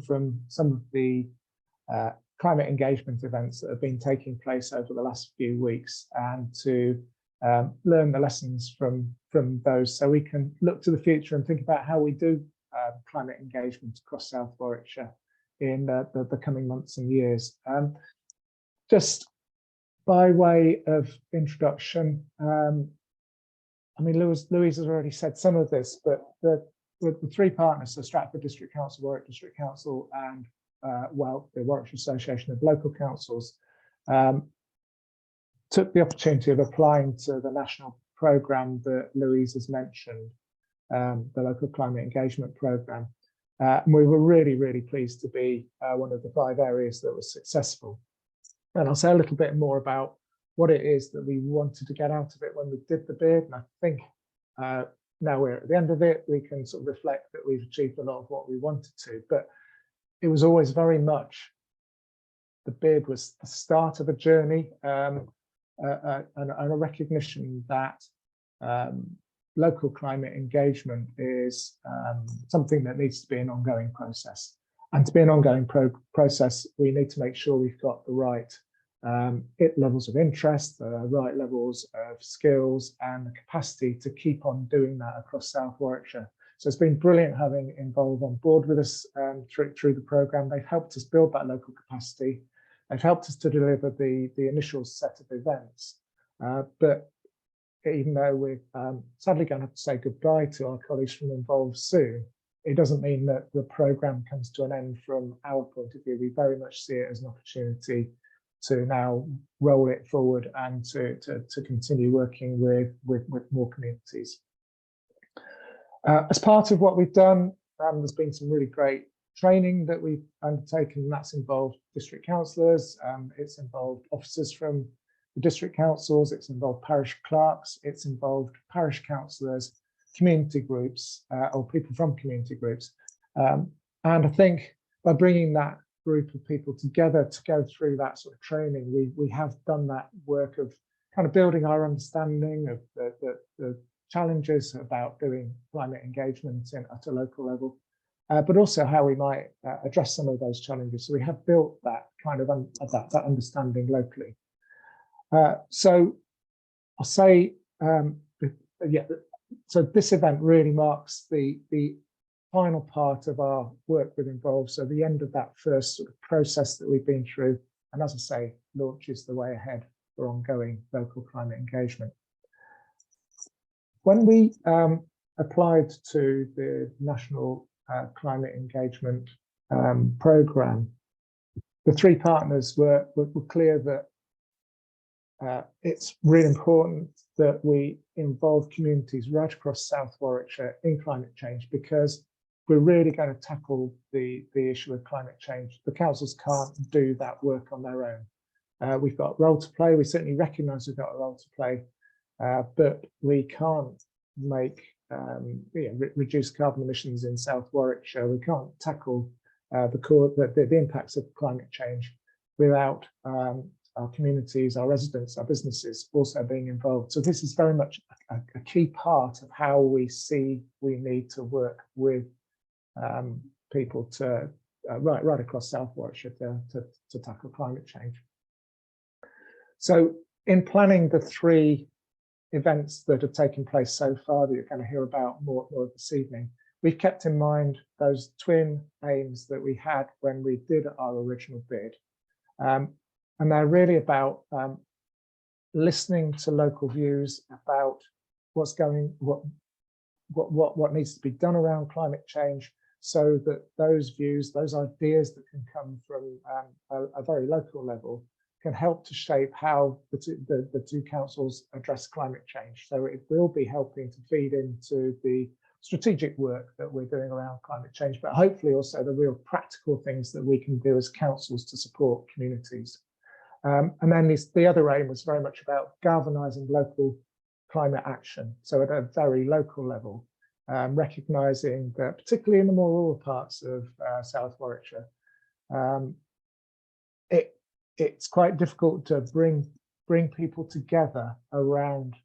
from some of the climate engagement events that have been taking place over the last few weeks, and to learn the lessons from those, so we can look to the future and think about how we do climate engagement across South Warwickshire in the coming months and years. Just by way of introduction, I mean, Louise has already said some of this, but the three partners, so Stratford District Council, Warwick District Council, and the Warwickshire Association of Local Councils, took the opportunity of applying to the national programme that Louise has mentioned, the Local Climate Engagement Programme. And we were really, really pleased to be one of the 5 areas that was successful. And I'll say a little bit more about what it is that we wanted to get out of it when we did the bid. And I think now we're at the end of it, we can sort of reflect that we've achieved a lot of what we wanted to. But it was always very much, the bid was the start of a journey, and a recognition that local climate engagement is something that needs to be an ongoing process. And to be an ongoing process, we need to make sure we've got the right levels of interest, the right levels of skills, and the capacity to keep on doing that across South Warwickshire. So it's been brilliant having Involve on board with us through the programme. They've helped us build that local capacity. They've helped us to deliver the initial set of events. But even though we're sadly going to have to say goodbye to our colleagues from Involve soon, it doesn't mean that the programme comes to an end from our point of view. We very much see it as an opportunity to now roll it forward and to continue working with more communities. As part of what we've done, there's been some really great training that we've undertaken, and that's involved district councillors, it's involved officers from the district councils, it's involved parish clerks, it's involved parish councillors, community groups, or people from community groups. And I think by bringing that group of people together to go through that sort of training, we have done that work of kind of building our understanding of the challenges about doing climate engagement at a local level, but also how we might address some of those challenges. So we have built that kind of that understanding locally. So I'll say, yeah, so this event really marks the final part of our work with Involve, so the end of that first sort of process that we've been through, and as I say, launches the way ahead for ongoing local climate engagement. When we applied to the National Climate Engagement Programme, the 3 partners were clear that it's really important that we involve communities right across South Warwickshire in climate change, because we're really going to tackle the issue of climate change. The councils can't do that work on their own. We've got a role to play. We certainly recognise we've got a role to play, but we can't make reduce carbon emissions in South Warwickshire. We can't tackle the impacts of climate change without our communities, our residents, our businesses also being involved. So this is very much a key part of how we see we need to work with people to right across South Warwickshire to tackle climate change. So in planning the 3 events that have taken place so far that you're going to hear about more this evening, we've kept in mind those twin aims that we had when we did our original bid. And they're really about listening to local views about what's what needs to be done around climate change, so that those views, those ideas that can come from a very local level can help to shape how the 2 councils address climate change. So it will be helping to feed into the strategic work that we're doing around climate change, but hopefully also the real practical things that we can do as councils to support communities. And then the other aim was very much about galvanising local climate action. So at a very local level, recognising that particularly in the more rural parts of South Warwickshire, it's quite difficult to bring people together around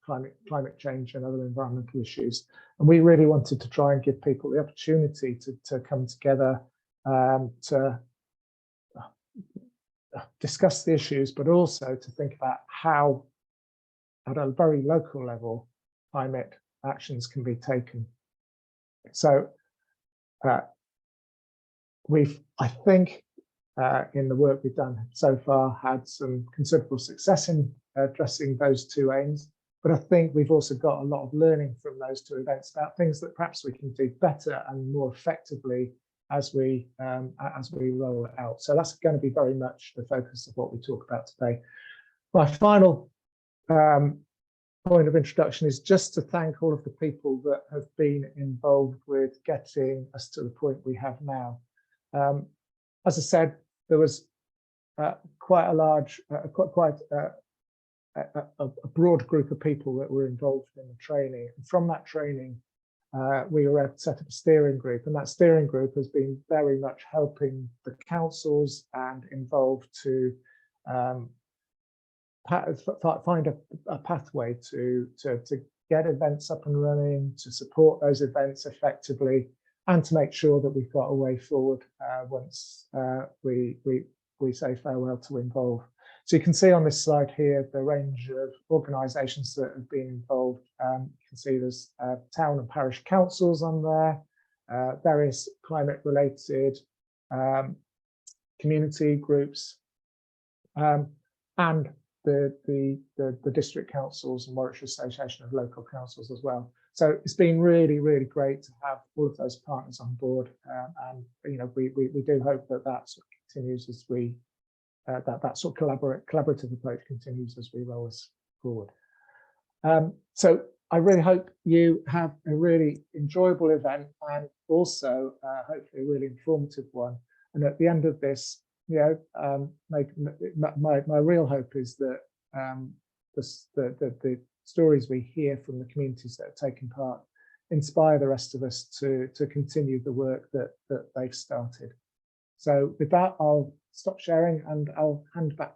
climate change and other environmental issues. And we really wanted to try and give people the opportunity to come together to discuss the issues, but also to think about how, at a very local level, climate actions can be taken. So we've, I think, in the work we've done so far, had some considerable success in addressing those two aims. But I think we've also got a lot of learning from those two events about things that perhaps we can do better and more effectively as we roll it out. So that's going to be very much the focus of what we talk about today. My final point of introduction is just to thank all of the people that have been involved with getting us to the point we have now. As I said, there was quite a large, a broad group of people that were involved in the training. And from that training, we were able to set up a steering group, and that steering group has been very much helping the councils and involved to find a pathway to get events up and running, to support those events effectively, and to make sure that we've got a way forward once we say farewell to Involve. So you can see on this slide here the range of organisations that have been involved. You can see there's town and parish councils on there, various climate-related community groups, and the district councils and Warwickshire Association of Local Councils as well. So it's been really, really great to have all of those partners on board, and you know, we do hope that that sort of continues as we that sort of collaborative approach continues as we roll us forward. So I really hope you have a really enjoyable event, and also hopefully a really informative one. And at the end of this, you know, my real hope is that the stories we hear from the communities that have taken part inspire the rest of us to continue the work that they've started. So with that, I'll stop sharing and I'll hand back